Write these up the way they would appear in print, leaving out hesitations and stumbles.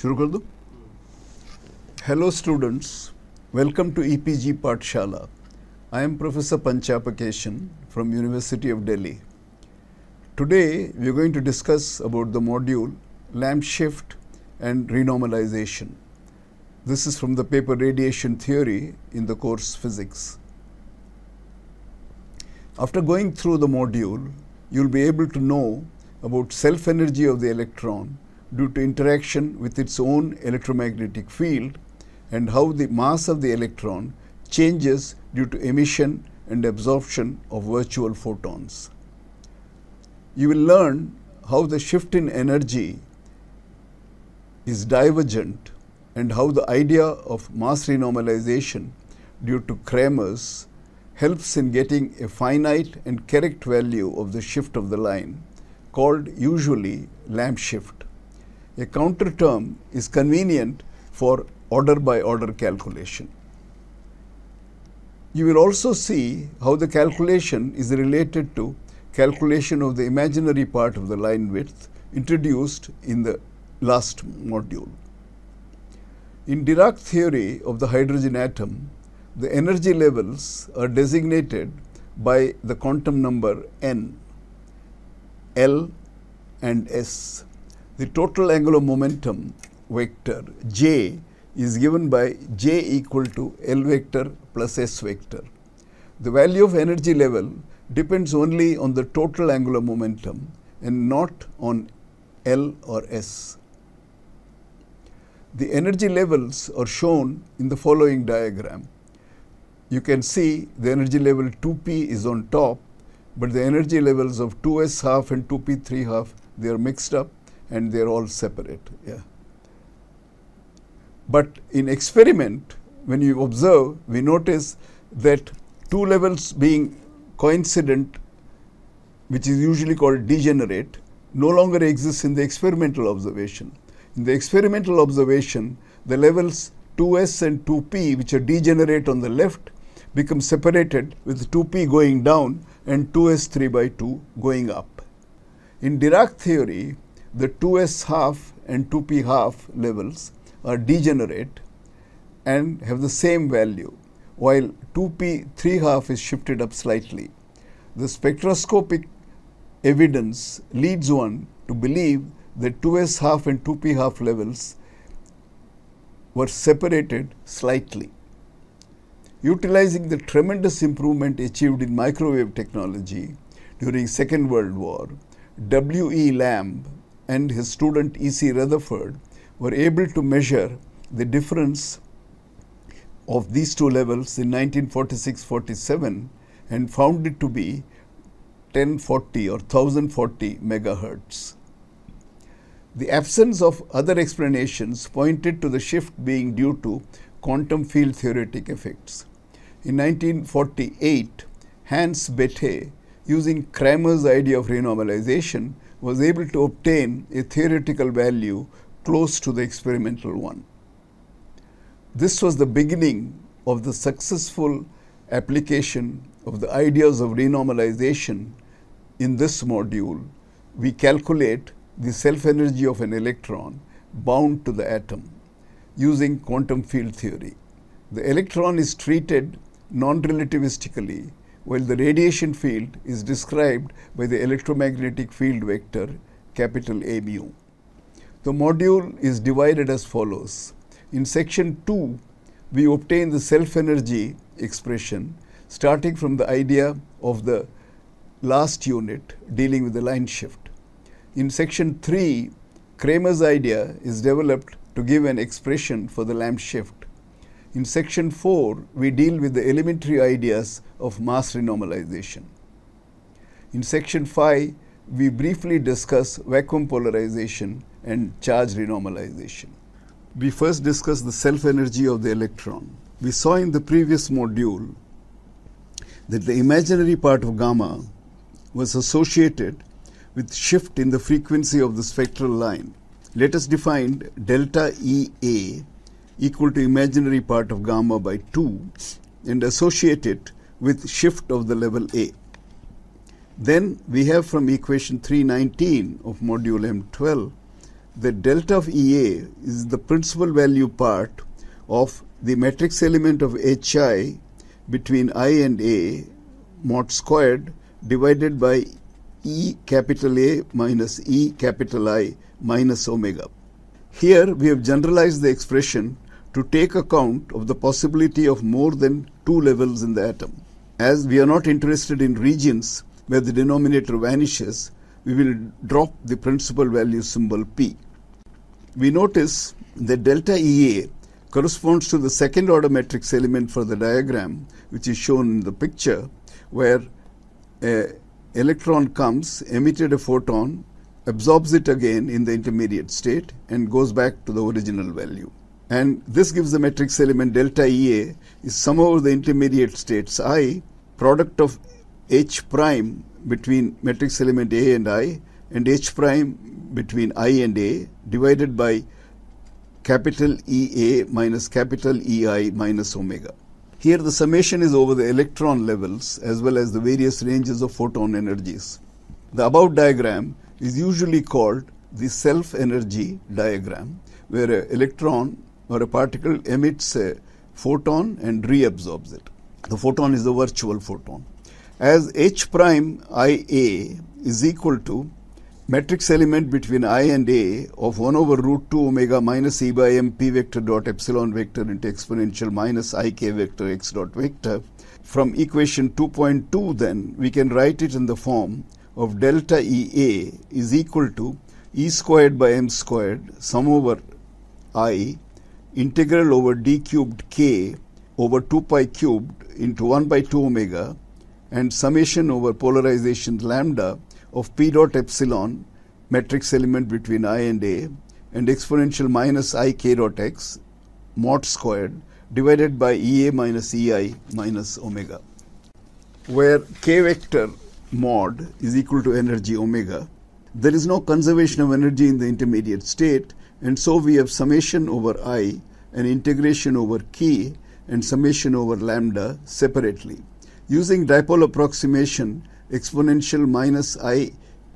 शुरू कर दूं? Hello students, welcome to EPG Pathshala. I am Professor Panchapakeshan from University of Delhi. Today we are going to discuss about the module lamp shift and renormalization. This is from the paper Radiation Theory in the course Physics. After going through the module, you will be able to know about self-energy of the electron due to interaction with its own electromagnetic field and how the mass of the electron changes due to emission and absorption of virtual photons. You will learn how the shift in energy is divergent and how the idea of mass renormalization due to Kramers helps in getting a finite and correct value of the shift of the line, called usually lamp shift. A counter term is convenient for order by order calculation. You will also see how the calculation is related to calculation of the imaginary part of the line width introduced in the last module. In Dirac theory of the hydrogen atom, the energy levels are designated by the quantum number n, L and S. The total angular momentum vector J is given by J equal to L vector plus S vector. The value of energy level depends only on the total angular momentum and not on L or S. The energy levels are shown in the following diagram. You can see the energy level 2p is on top, but the energy levels of 2s half and 2p3 half, they are mixed up and they are all separate. Yeah. But in experiment, when you observe, we notice that two levels being coincident, which is usually called degenerate, no longer exists in the experimental observation. In the experimental observation, the levels 2s and 2p, which are degenerate on the left, become separated with 2p going down and 2s 3 by 2 going up. In Dirac theory, the 2s half and 2p half levels are degenerate and have the same value, while 2p 3 half is shifted up slightly. The spectroscopic evidence leads one to believe that 2s half and 2p half levels were separated slightly. Utilizing the tremendous improvement achieved in microwave technology during Second World War, W.E. Lamb and his student E.C. Rutherford were able to measure the difference of these two levels in 1946-47 and found it to be 1040 or 1040 megahertz. The absence of other explanations pointed to the shift being due to quantum field theoretic effects. In 1948, Hans Bethe, using Kramers' idea of renormalization, was able to obtain a theoretical value close to the experimental one. This was the beginning of the successful application of the ideas of renormalization. In this module, we calculate the self-energy of an electron bound to the atom using quantum field theory. The electron is treated non-relativistically, while the radiation field is described by the electromagnetic field vector capital A mu. The module is divided as follows. In section 2, we obtain the self-energy expression starting from the idea of the last unit dealing with the line shift. In section 3, Kramers' idea is developed to give an expression for the lamp shift. In section 4, we deal with the elementary ideas of mass renormalization. In section 5, we briefly discuss vacuum polarization and charge renormalization. We first discuss the self-energy of the electron. We saw in the previous module that the imaginary part of gamma was associated with shift in the frequency of the spectral line. Let us define delta EA equal to imaginary part of gamma by 2 and associate it with shift of the level A. Then we have from equation 319 of module M12 that delta of EA is the principal value part of the matrix element of HI between I and A mod squared divided by E capital A minus E capital I minus omega. Here we have generalized the expression to take account of the possibility of more than two levels in the atom. As we are not interested in regions where the denominator vanishes, we will drop the principal value symbol P. We notice that delta EA corresponds to the second order matrix element for the diagram, which is shown in the picture, where an electron comes, emitted a photon, absorbs it again in the intermediate state and goes back to the original value. And this gives the matrix element delta EA is sum over the intermediate states I, product of H prime between matrix element A and I, and H prime between I and A, divided by capital EA minus capital EI minus omega. Here the summation is over the electron levels as well as the various ranges of photon energies. The above diagram is usually called the self-energy diagram, where an electron or a particle emits a photon and reabsorbs it. The photon is the virtual photon. As H prime IA is equal to matrix element between I and A of 1 over root 2 omega minus E by M P vector dot epsilon vector into exponential minus IK vector x dot vector. From equation 2.2 then we can write it in the form of delta EA is equal to E squared by M squared sum over I integral over d cubed k over 2 pi cubed into 1 by 2 omega and summation over polarization lambda of P dot epsilon matrix element between I and A and exponential minus IK dot x mod squared divided by EA minus EI minus omega, where k vector mod is equal to energy omega. There is no conservation of energy in the intermediate state, and so we have summation over I and integration over k and summation over lambda separately. Using dipole approximation, exponential minus I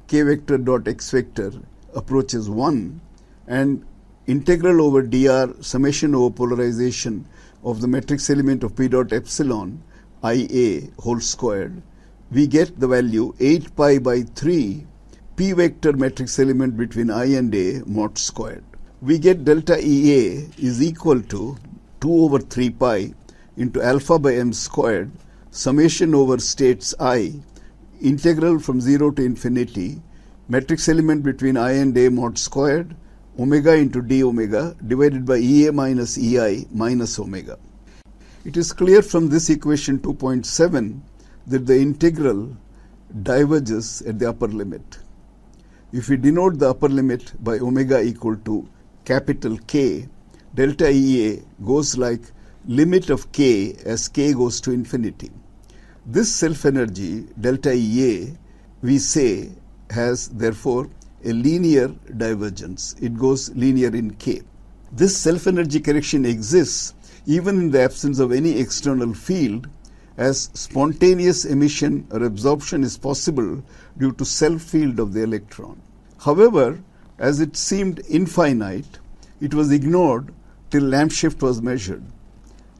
k vector dot x vector approaches 1 and integral over dr summation over polarization of the matrix element of P dot epsilon IA whole squared, we get the value 8 pi by 3 P vector matrix element between I and A mod squared. We get delta EA is equal to 2 over 3 pi into alpha by M squared summation over states I integral from 0 to infinity matrix element between I and A mod squared omega into d omega divided by EA minus EI minus omega. It is clear from this equation 2.7 that the integral diverges at the upper limit. If we denote the upper limit by omega equal to capital K, delta EA goes like limit of K as K goes to infinity. This self-energy, delta EA, we say has therefore a linear divergence. It goes linear in K. This self-energy correction exists even in the absence of any external field, as spontaneous emission or absorption is possible due to self-field of the electron. However, as it seemed infinite, it was ignored till lamp shift was measured.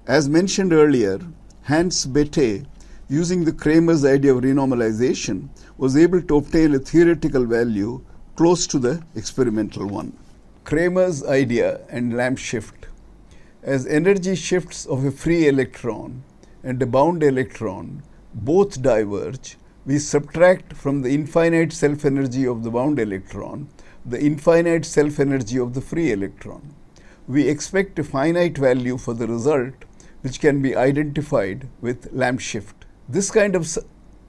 As mentioned earlier, Hans Bethe, using the Kramer's idea of renormalization, was able to obtain a theoretical value close to the experimental one. Kramer's idea and lamp shift. As energy shifts of a free electron and a bound electron both diverge, we subtract from the infinite self-energy of the bound electron the infinite self-energy of the free electron. We expect a finite value for the result, which can be identified with lamp shift. This kind of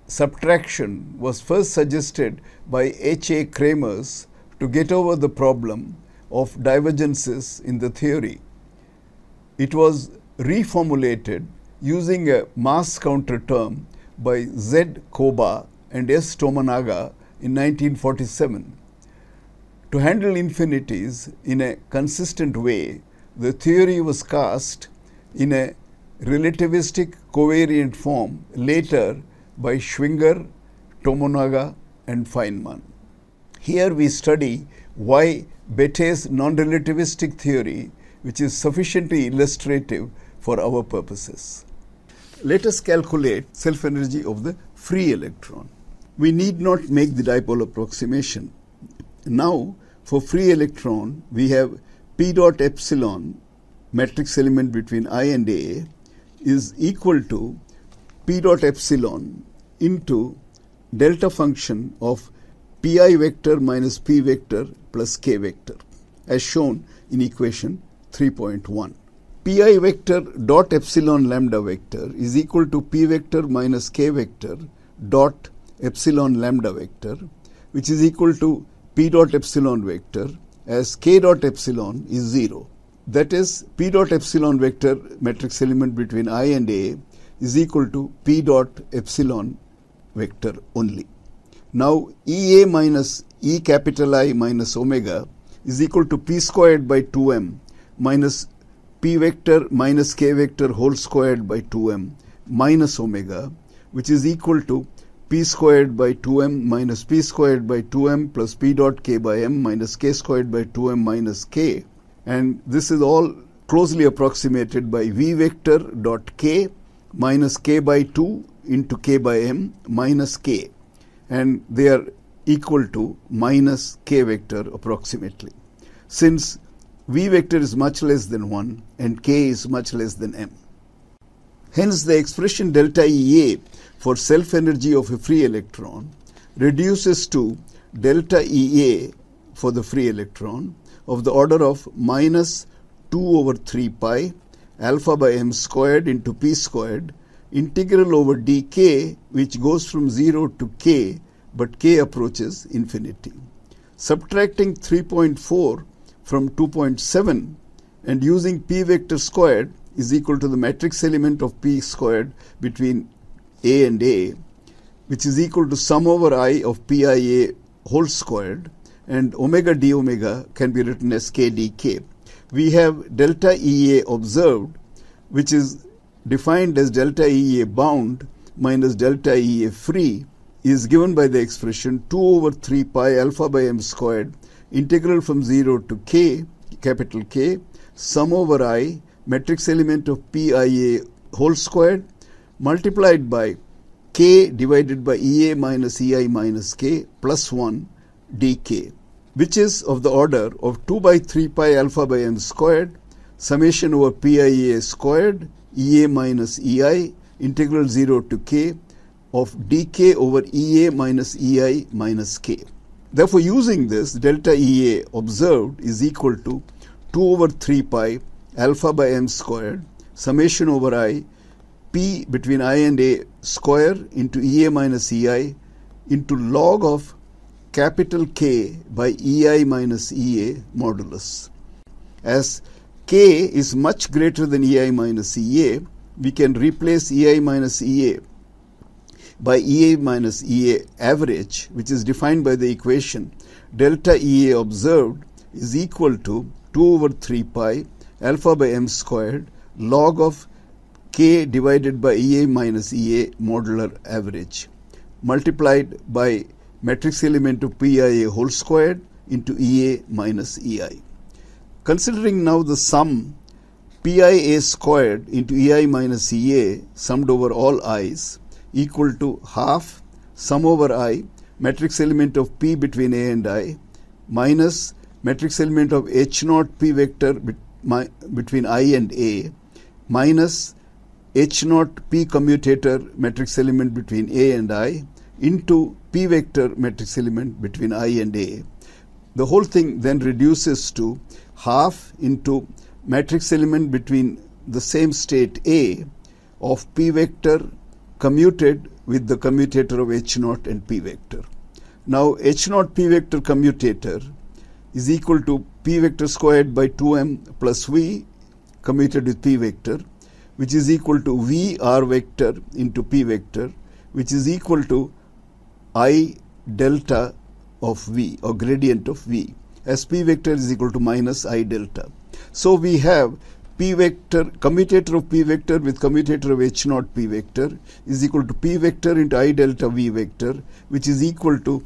subtraction was first suggested by H.A. Kramers to get over the problem of divergences in the theory. It was reformulated using a mass counter term by Z. Koba and S. Tomonaga in 1947. To handle infinities in a consistent way, the theory was cast in a relativistic covariant form later by Schwinger, Tomonaga and Feynman. Here we study why Bette's non-relativistic theory, which is sufficiently illustrative for our purposes. Let us calculate self-energy of the free electron. We need not make the dipole approximation. Now, for free electron, we have P dot epsilon, matrix element between I and A, is equal to P dot epsilon into delta function of Pi vector minus P vector plus K vector, as shown in equation 3.1. Pi vector dot epsilon lambda vector is equal to P vector minus K vector dot epsilon lambda vector, which is equal to P dot epsilon vector, as K dot epsilon is 0. That is, P dot epsilon vector matrix element between I and A is equal to P dot epsilon vector only. Now, EA minus E capital I minus omega is equal to P squared by 2m minus P vector minus K vector whole squared by 2m minus omega, which is equal to P squared by 2m minus P squared by 2m plus P dot K by m minus K squared by 2m minus K. And this is all closely approximated by V vector dot K minus K by 2 into K by m minus K. And they are equal to minus K vector approximately, since V vector is much less than 1 and K is much less than m. Hence, the expression delta EA for self-energy of a free electron reduces to delta EA for the free electron of the order of minus 2 over 3 pi alpha by m squared into P squared integral over dk, which goes from 0 to k, but k approaches infinity. Subtracting 3.4 from 2.7 and using P vector squared is equal to the matrix element of P squared between A and A, which is equal to sum over I of PIA whole squared, and omega d omega can be written as k dk. We have delta EA observed, which is defined as delta EA bound minus delta EA free, is given by the expression 2 over 3 pi alpha by m squared integral from 0 to k, capital K, sum over I, matrix element of PIA whole squared, multiplied by k divided by EA minus EI minus k plus 1 dk, which is of the order of 2 by 3 pi alpha by m squared, summation over PIA squared, EA minus EI, integral 0 to k of dk over EA minus EI minus k. Therefore, using this, delta EA observed is equal to 2 over 3 pi alpha by m squared, summation over I, P between I and A square into EA minus EI into log of capital K by EI minus EA modulus. As K is much greater than EI minus EA, we can replace EI minus EA by EA minus EA average, which is defined by the equation delta EA observed is equal to 2 over 3 pi alpha by m squared log of K divided by EA minus EA modular average, multiplied by matrix element of PIA whole squared into EA minus EI. Considering now the sum PIA squared into EI minus EA summed over all i's equal to half sum over I, matrix element of P between A and I, minus matrix element of H naught P vector between I and A, minus H naught P commutator matrix element between A and I, into P vector matrix element between I and A. The whole thing then reduces to half into matrix element between the same state A of P vector commuted with the commutator of H naught and P vector. Now, H naught P vector commutator is equal to P vector squared by 2m plus V commuted with P vector, which is equal to V R vector into P vector, which is equal to I delta of V or gradient of V, as P vector is equal to minus I delta. So we have P vector, commutator of P vector with commutator of H naught P vector is equal to P vector into I delta V vector, which is equal to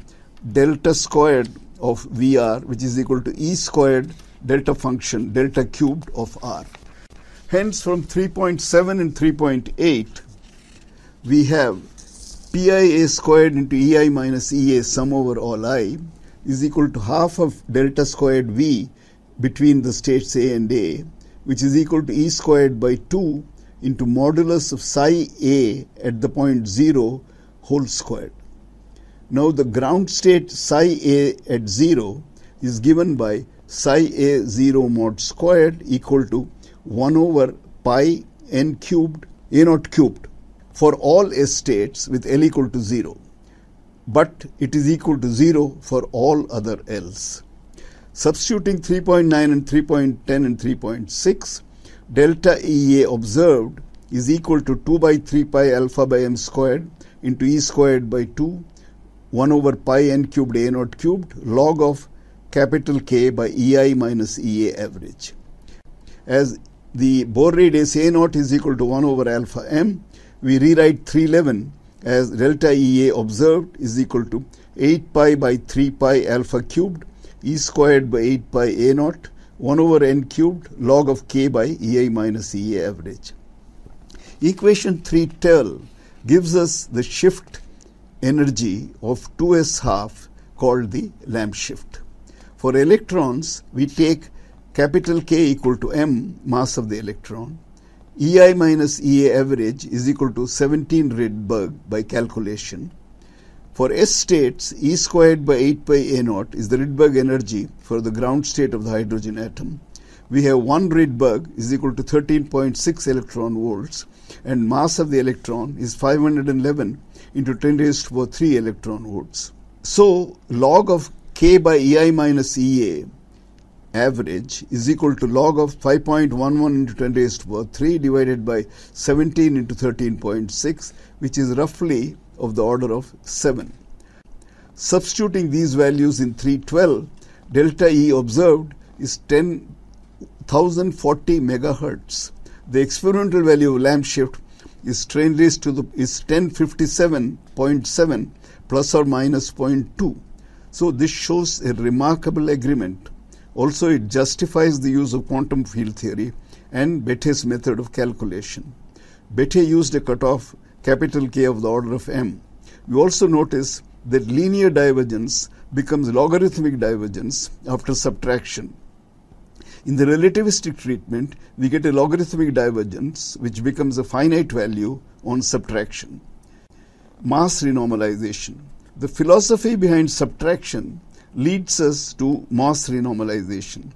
delta squared of Vr, which is equal to E squared delta function delta cubed of R. Hence, from 3.7 and 3.8, we have pi a squared into ei minus ea sum over all I is equal to half of delta squared V between the states A and A, which is equal to E squared by 2 into modulus of psi A at the point 0 whole squared. Now the ground state psi A at 0 is given by psi A 0 mod squared equal to 1 over pi n cubed A naught cubed for all S states with L equal to 0, but it is equal to 0 for all other L's. Substituting 3.9 and 3.10 and 3.6, delta EA observed is equal to 2 by 3 pi alpha by m squared into E squared by 2, 1 over pi n cubed A naught cubed log of capital K by EI minus EA average. As the Bohr radius A naught is equal to 1 over alpha m, we rewrite 311 as delta EA observed is equal to 8 pi by 3 pi alpha cubed E squared by 8 pi A naught 1 over n cubed log of K by EI minus EA average. Equation 312 gives us the shift energy of 2s half called the lamp shift. For electrons, we take capital K equal to m, mass of the electron. EI minus EA average is equal to 17 Rydberg by calculation. For S states, E squared by 8 pi A naught is the Rydberg energy for the ground state of the hydrogen atom. We have 1 Rydberg is equal to 13.6 electron volts, and mass of the electron is 511 into 10 raised to the power 3 electron volts. So, log of K by EI minus EA average is equal to log of 5.11 into 10 raised to the power 3 divided by 17 into 13.6, which is roughly of the order of 7. Substituting these values in 312, delta E observed is 10,040 megahertz. The experimental value of lamp shift is 10 raised to the is 1057.7 plus or minus 0.2. So this shows a remarkable agreement. Also, it justifies the use of quantum field theory and Bethé's method of calculation. Bethe used a cutoff capital K of the order of m. We also notice that linear divergence becomes logarithmic divergence after subtraction. In the relativistic treatment, we get a logarithmic divergence which becomes a finite value on subtraction. Mass renormalization. The philosophy behind subtraction leads us to mass renormalization.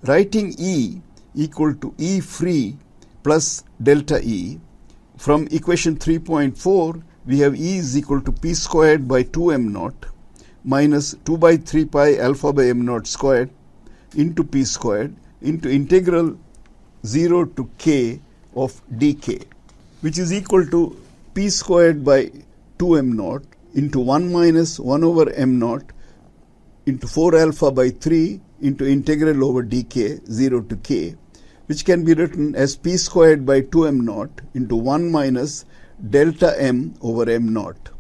Writing E equal to E free plus delta E, from equation 3.4, we have E is equal to P squared by 2m naught minus 2 by 3 pi alpha by m naught squared into P squared into integral 0 to K of dk, which is equal to P squared by 2m naught into 1 minus 1 over m naught into 4 alpha by 3 into integral over dk 0 to K, which can be written as P squared by 2m naught into 1 minus delta m over m naught,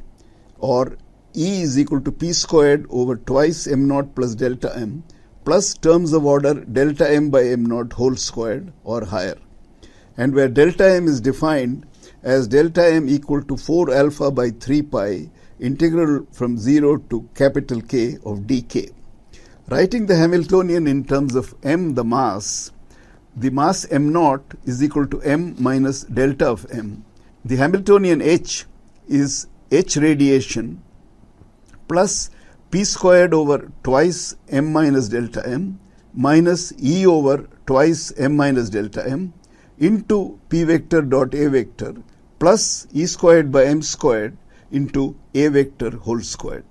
or E is equal to P squared over twice m naught plus delta m plus terms of order delta m by m naught whole squared or higher, and where delta m is defined as delta m equal to 4 alpha by 3 pi integral from 0 to capital K of dk. Writing the Hamiltonian in terms of m, the mass m naught is equal to m minus delta of m. The Hamiltonian H is H radiation plus P squared over twice m minus delta m minus E over twice m minus delta m into P vector dot A vector plus E squared by m squared into A vector whole squared,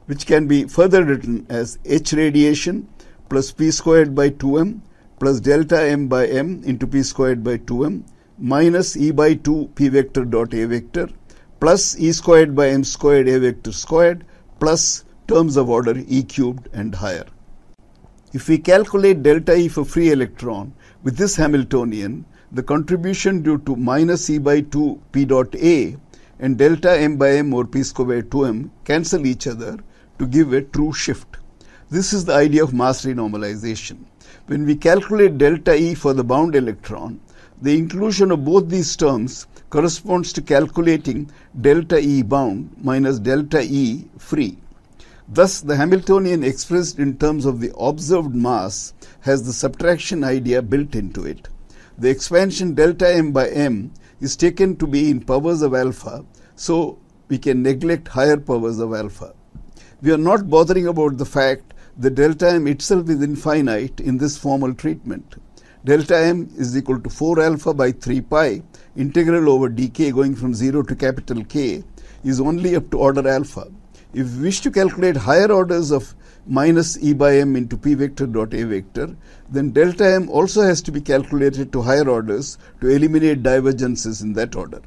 which can be further written as H radiation plus P squared by 2m plus delta m by m into P squared by 2m minus E by 2 P vector dot A vector plus E squared by m squared A vector squared plus terms of order E cubed and higher. If we calculate delta E for free electron with this Hamiltonian, the contribution due to minus E by 2 P dot A and delta m by m or P squared by 2m cancel each other to give a true shift. This is the idea of mass renormalization. When we calculate delta E for the bound electron, the inclusion of both these terms corresponds to calculating delta E bound minus delta E free. Thus, the Hamiltonian expressed in terms of the observed mass has the subtraction idea built into it. The expansion delta m by m is taken to be in powers of alpha, so we can neglect higher powers of alpha. We are not bothering about the fact that delta m itself is infinite in this formal treatment. Delta m is equal to 4 alpha by 3 pi, integral over dk going from 0 to capital K is only up to order alpha. If we wish to calculate higher orders of minus E by m into p vector dot a vector, then delta m also has to be calculated to higher orders to eliminate divergences in that order.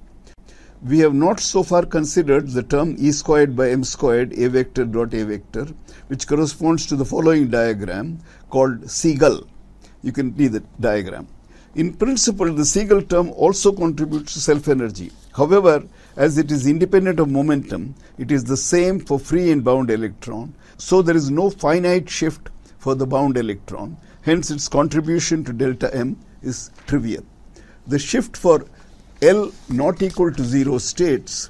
We have not so far considered the term E squared by m squared a vector dot a vector, which corresponds to the following diagram called Seagull. You can see the diagram. In principle, the Seagull term also contributes to self-energy. However, as it is independent of momentum, it is the same for free and bound electron, so there is no finite shift for the bound electron. Hence, its contribution to delta m is trivial. The shift for L not equal to 0 states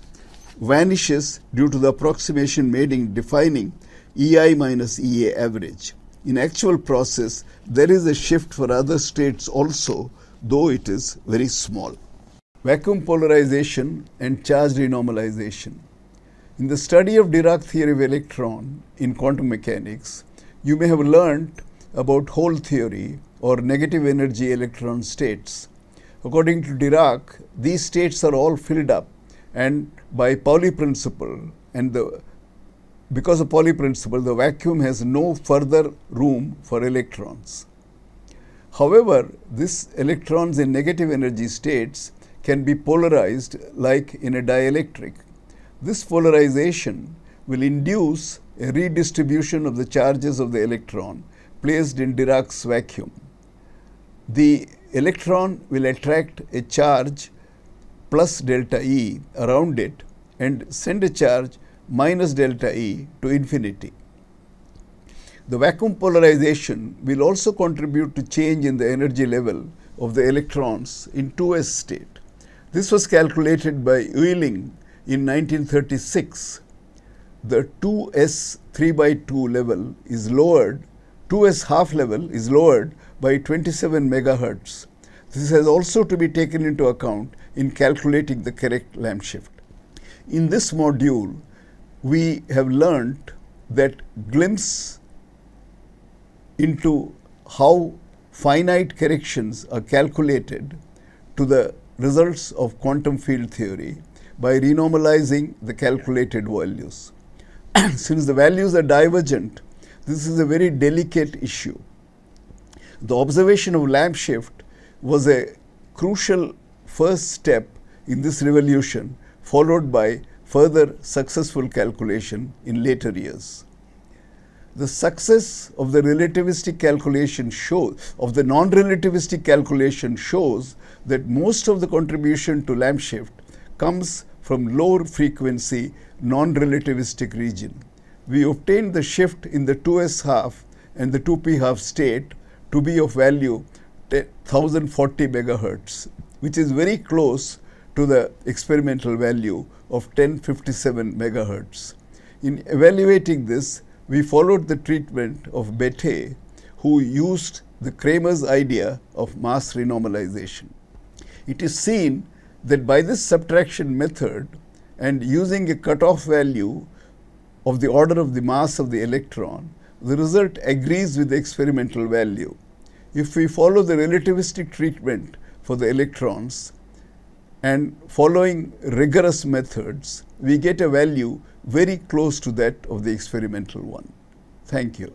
vanishes due to the approximation made in defining EI minus EA average. In actual process, there is a shift for other states also, though it is very small. Vacuum polarization and charge renormalization. In the study of Dirac theory of electron in quantum mechanics, you may have learnt about hole theory or negative energy electron states. According to Dirac, these states are all filled up, and by Pauli principle, and because of Pauli principle, the vacuum has no further room for electrons. However, these electrons in negative energy states can be polarized like in a dielectric. This polarization will induce a redistribution of the charges of the electron placed in Dirac's vacuum. The electron will attract a charge plus delta E around it and send a charge minus delta E to infinity. The vacuum polarization will also contribute to change in the energy level of the electrons in 2s state. This was calculated by Wheeling in 1936. The 2s 3 by 2 level is lowered, 2s half level is lowered by 27 megahertz. This has also to be taken into account in calculating the correct lamp shift. In this module, we have learnt that glimpse into how finite corrections are calculated to the results of quantum field theory by renormalizing the calculated values. Since the values are divergent, this is a very delicate issue. The observation of lamp shift was a crucial first step in this revolution, followed by further successful calculation in later years. The success of the relativistic calculation of the non-relativistic calculation shows that most of the contribution to lamp shift comes from lower frequency non-relativistic region. We obtained the shift in the 2s half and the 2p half state to be of value 1040 megahertz, which is very close to the experimental value of 1057 megahertz. In evaluating this, we followed the treatment of Bethe, who used the Kramer's idea of mass renormalization. It is seen that by this subtraction method and using a cutoff value of the order of the mass of the electron, the result agrees with the experimental value. If we follow the relativistic treatment for the electrons and following rigorous methods, we get a value very close to that of the experimental one. Thank you.